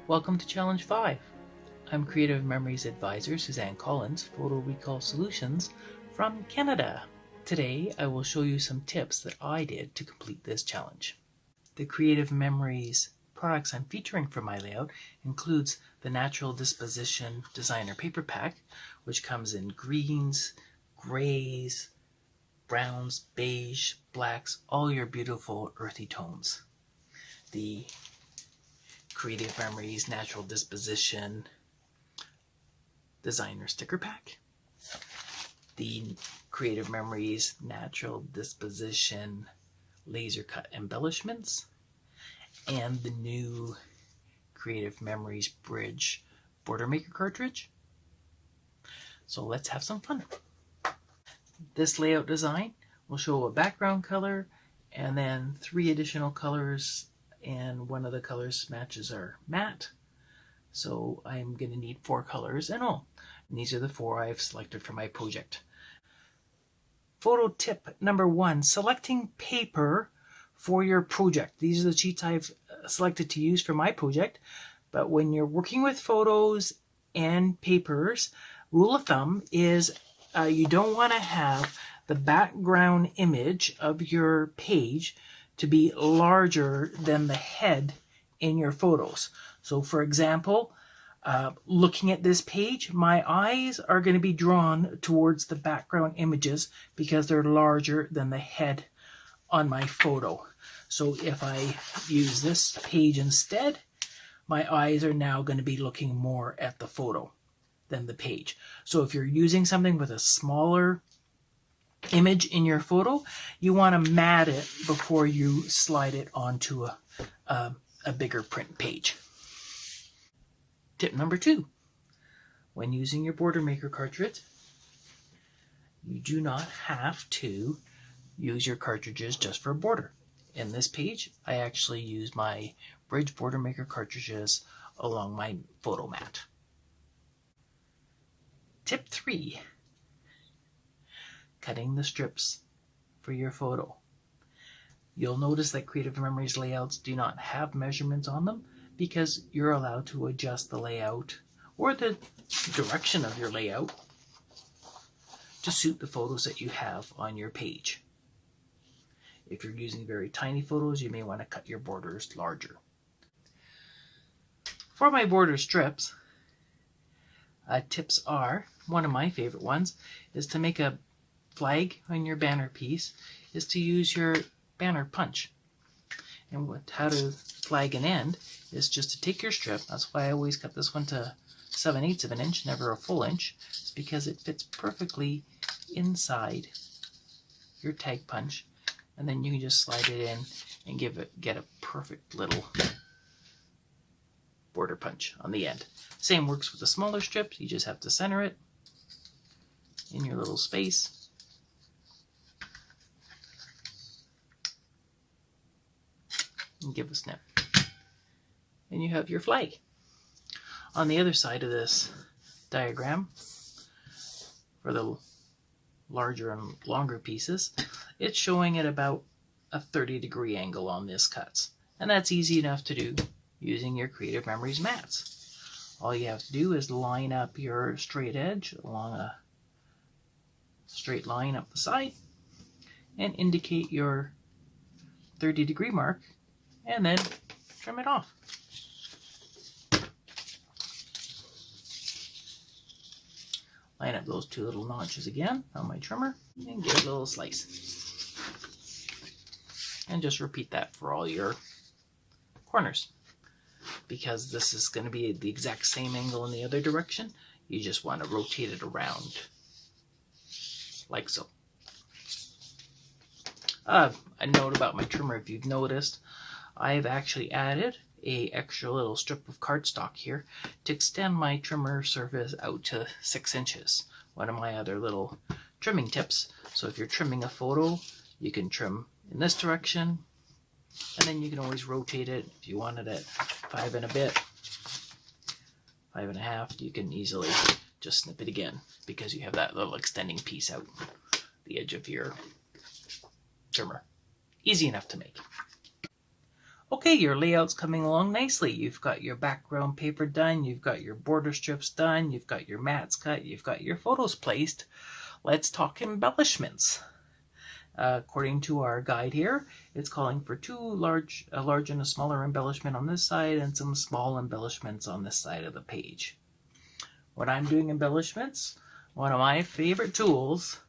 Welcome to Challenge 5. I'm Creative Memories Advisor Sue Brandt-Collins, Photo Recall Solutions from Canada. Today I will show you some tips that I did to complete this challenge. The Creative Memories products I'm featuring for my layout includes the Natural Disposition Designer Paper Pack, which comes in greens, grays, browns, beige, blacks, all your beautiful earthy tones. The Creative Memories Natural Disposition Designer Sticker Pack, the Creative Memories Natural Disposition Laser Cut Embellishments, and the new Creative Memories Bridge Border Maker cartridge. So let's have some fun. This layout design will show a background color and then 3 additional colors, and one of the colors matches our matte. So I'm going to need 4 colors in all. And these are the 4 I've selected for my project. Photo tip number 1, selecting paper for your project. These are the sheets I've selected to use for my project. But when you're working with photos and papers, rule of thumb is you don't want to have the background image of your page to be larger than the head in your photos. So for example, looking at this page, my eyes are going to be drawn towards the background images because they're larger than the head on my photo. So if I use this page instead, my eyes are now going to be looking more at the photo than the page. So if you're using something with a smaller image in your photo, you want to mat it before you slide it onto a bigger print page. Tip number 2, when using your Border Maker cartridge, you do not have to use your cartridges just for a border. In this page, I actually use my Bridge Border Maker cartridges along my photo mat. Tip 3, cutting the strips for your photo. You'll notice that Creative Memories layouts do not have measurements on them because you're allowed to adjust the layout or the direction of your layout to suit the photos that you have on your page. If you're using very tiny photos, you may want to cut your borders larger. For my border strips, tips are, one of my favorite ones is to make a flag on your banner piece is to use your banner punch. And how to flag an end is just to take your strip. That's why I always cut this one to 7/8 of an inch, never a full inch. It's because it fits perfectly inside your tag punch. And then you can just slide it in and get a perfect little border punch on the end. Same works with the smaller strips. You just have to center it in your little space. And give a snip. And you have your flag. On the other side of this diagram, for the larger and longer pieces, it's showing at about a 30-degree angle on this cuts. And that's easy enough to do using your Creative Memories mats. All you have to do is line up your straight edge along a straight line up the side and indicate your 30-degree mark and then trim it off. Line up those 2 little notches again on my trimmer and give it a little slice. And just repeat that for all your corners. Because this is going to be the exact same angle in the other direction, you just want to rotate it around like so. A note about my trimmer, if you've noticed, I've actually added a extra little strip of cardstock here to extend my trimmer surface out to 6 inches. One of my other little trimming tips. So if you're trimming a photo, you can trim in this direction, and then you can always rotate it. If you want it at 5 and a bit, 5 and a half, you can easily just snip it again because you have that little extending piece out the edge of your trimmer. Easy enough to make. Okay, your layout's coming along nicely. You've got your background paper done, you've got your border strips done, you've got your mats cut, you've got your photos placed. Let's talk embellishments. According to our guide here, it's calling for a large and a smaller embellishment on this side and some small embellishments on this side of the page. When I'm doing embellishments, one of my favorite tools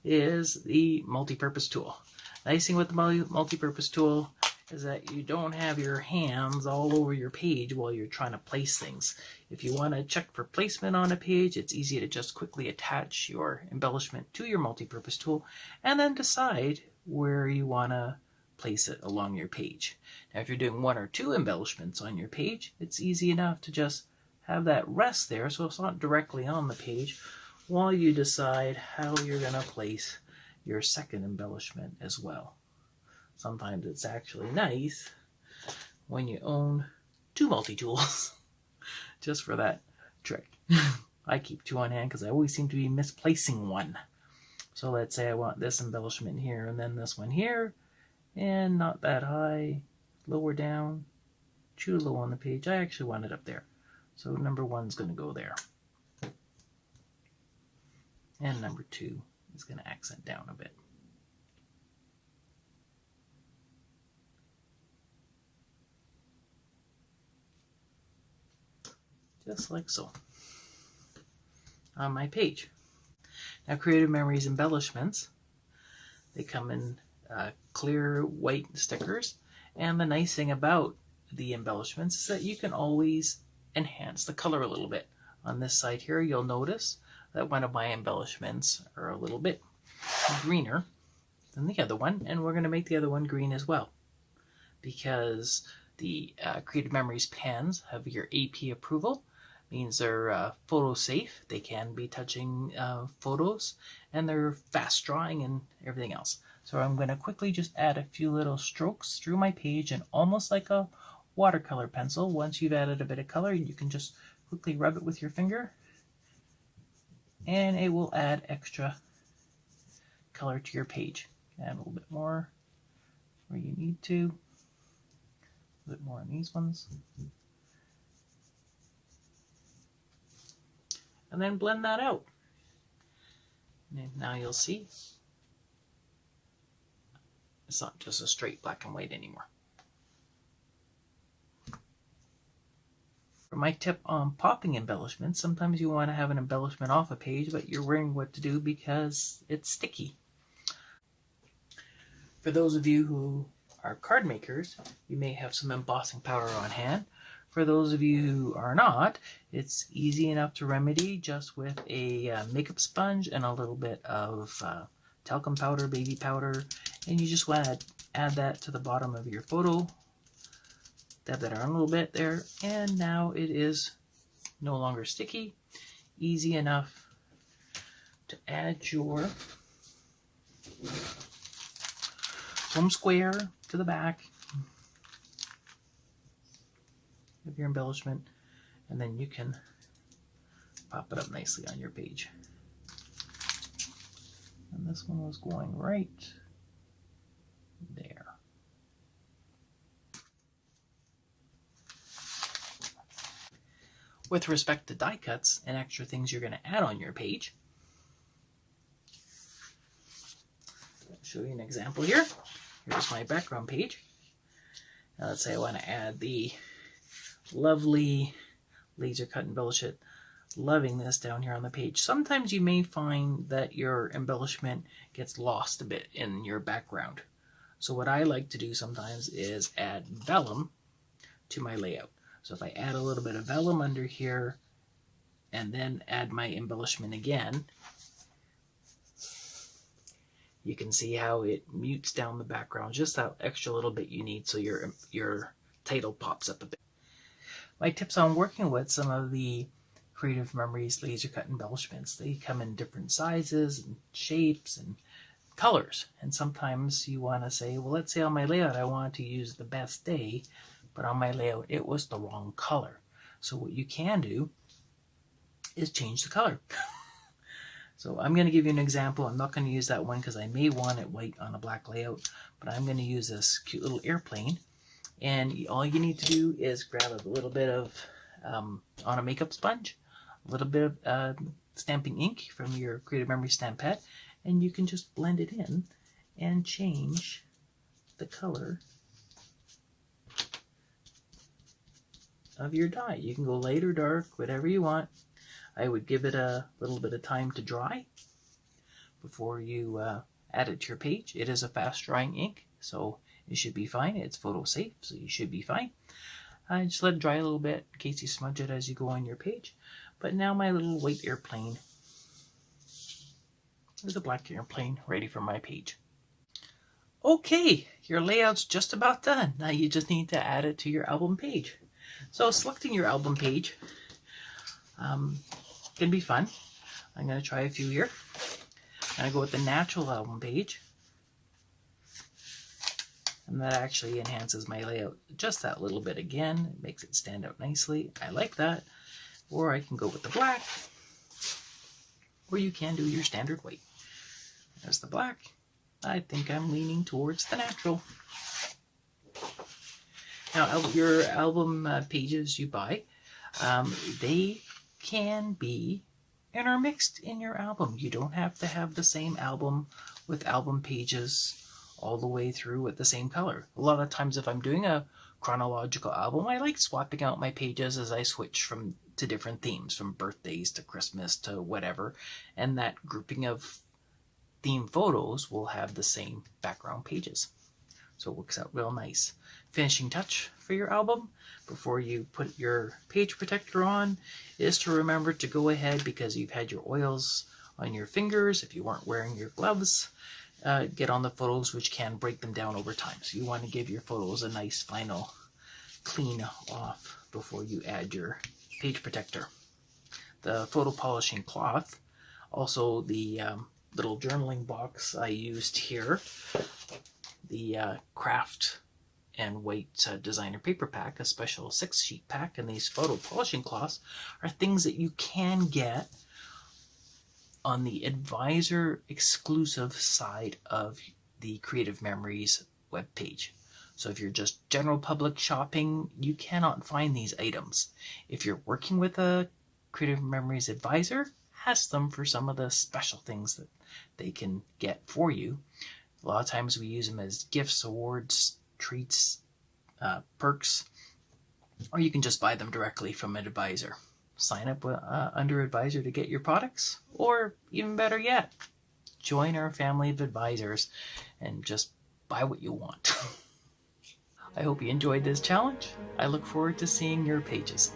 is the multi-purpose tool. Nice thing with the multi-purpose tool is that you don't have your hands all over your page while you're trying to place things. If you want to check for placement on a page, it's easy to just quickly attach your embellishment to your multi-purpose tool and then decide where you want to place it along your page. Now, if you're doing 1 or 2 embellishments on your page, it's easy enough to just have that rest there so it's not directly on the page while you decide how you're going to place your second embellishment as well. Sometimes it's actually nice when you own 2 multi-tools just for that trick. I keep 2 on hand because I always seem to be misplacing one. So let's say I want this embellishment here and then this one here, and not that high, lower down, too low on the page. I actually want it up there. So number 1's going to go there. And number 2 is going to accent down a bit. Just like so, on my page. Now, Creative Memories embellishments, they come in clear white stickers, and the nice thing about the embellishments is that you can always enhance the color a little bit. On this side here, you'll notice that one of my embellishments are a little bit greener than the other one, and we're going to make the other one green as well, because the Creative Memories pens have your AP approval. Means they're photo safe. They can be touching photos, and they're fast drawing and everything else. So I'm going to quickly just add a few little strokes through my page, and almost like a watercolor pencil. Once you've added a bit of color, you can just quickly rub it with your finger, and it will add extra color to your page. Add a little bit more where you need to. A bit more on these ones. And then blend that out. And now you'll see it's not just a straight black and white anymore. For my tip on popping embellishments, sometimes you want to have an embellishment off a page, but you're worrying what to do because it's sticky. For those of you who are card makers, you may have some embossing powder on hand. For those of you who are not, it's easy enough to remedy just with a makeup sponge and a little bit of talcum powder, baby powder, and you just want to add that to the bottom of your photo. Dab that on a little bit there, and now it is no longer sticky. Easy enough to add your foam square to the back of your embellishment, and then you can pop it up nicely on your page. And this one was going right there. With respect to die cuts and extra things you're going to add on your page, I'll show you an example here. Here's my background page. Now let's say I want to add the lovely laser cut embellishment. Loving this down here on the page. Sometimes you may find that your embellishment gets lost a bit in your background. So what I like to do sometimes is add vellum to my layout. So if I add a little bit of vellum under here and then add my embellishment again, you can see how it mutes down the background, just that extra little bit you need so your title pops up a bit. My tips on working with some of the Creative Memories laser cut embellishments. They come in different sizes and shapes and colors. And sometimes you want to say, well, let's say on my layout I want to use the best day, but on my layout it was the wrong color. So what you can do is change the color. So I'm going to give you an example. I'm not going to use that one because I may want it white on a black layout, but I'm going to use this cute little airplane. And all you need to do is grab a little bit of, on a makeup sponge, a little bit of stamping ink from your Creative Memory stamp pad, and you can just blend it in and change the color of your dye. You can go light or dark, whatever you want. I would give it a little bit of time to dry before you add it to your page. It is a fast drying ink, so it should be fine. It's photo safe, so you should be fine. Just let it dry a little bit in case you smudge it as you go on your page. But now my little white airplane is a black airplane ready for my page. Okay, your layout's just about done. Now you just need to add it to your album page. So selecting your album page can be fun. I'm going to try a few here. I'm going to go with the natural album page. And that actually enhances my layout just that little bit again. It makes it stand out nicely. I like that. Or I can go with the black. Or you can do your standard white. There's the black. I think I'm leaning towards the natural. Now, your album pages you buy, they can be intermixed in your album. You don't have to have the same album with album pages all the way through with the same color. A lot of times if I'm doing a chronological album, I like swapping out my pages as I switch to different themes, from birthdays to Christmas to whatever, and that grouping of theme photos will have the same background pages. So it works out real nice. Finishing touch for your album before you put your page protector on is to remember to go ahead, because you've had your oils on your fingers, if you weren't wearing your gloves, get on the photos, which can break them down over time. So you want to give your photos a nice final clean off before you add your page protector. The photo polishing cloth, also the little journaling box I used here, the craft and white designer paper pack, a special 6-sheet pack, and these photo polishing cloths are things that you can get on the Advisor exclusive side of the Creative Memories webpage. So if you're just general public shopping, you cannot find these items. If you're working with a Creative Memories advisor, ask them for some of the special things that they can get for you. A lot of times we use them as gifts, awards, treats, perks, or you can just buy them directly from an advisor. Sign up under advisor to get your products, or even better yet, join our family of advisors and just buy what you want. I hope you enjoyed this challenge. I look forward to seeing your pages.